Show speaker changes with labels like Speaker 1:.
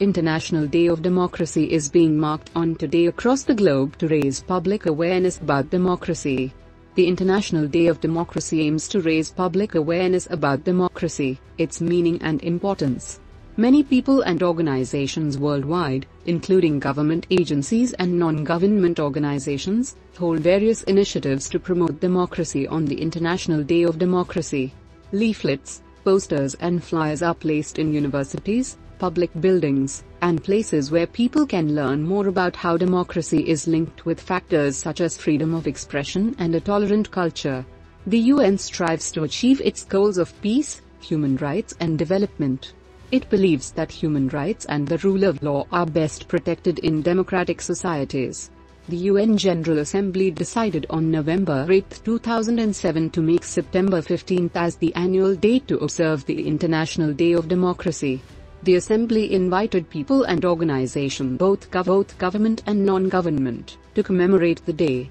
Speaker 1: International Day of Democracy is being marked on today across the globe to raise public awareness about democracy. The International Day of Democracy aims to raise public awareness about democracy, its meaning and importance. Many people and organizations worldwide, including government agencies and non-government organizations, hold various initiatives to promote democracy on the International Day of Democracy. Leaflets, posters and flyers are placed in universities, public buildings, and places where people can learn more about how democracy is linked with factors such as freedom of expression and a tolerant culture. The UN strives to achieve its goals of peace, human rights and development. It believes that human rights and the rule of law are best protected in democratic societies. The UN General Assembly decided on November 8, 2007 to make September 15 as the annual date to observe the International Day of Democracy. The Assembly invited people and organizations, both government and non-government, to commemorate the day.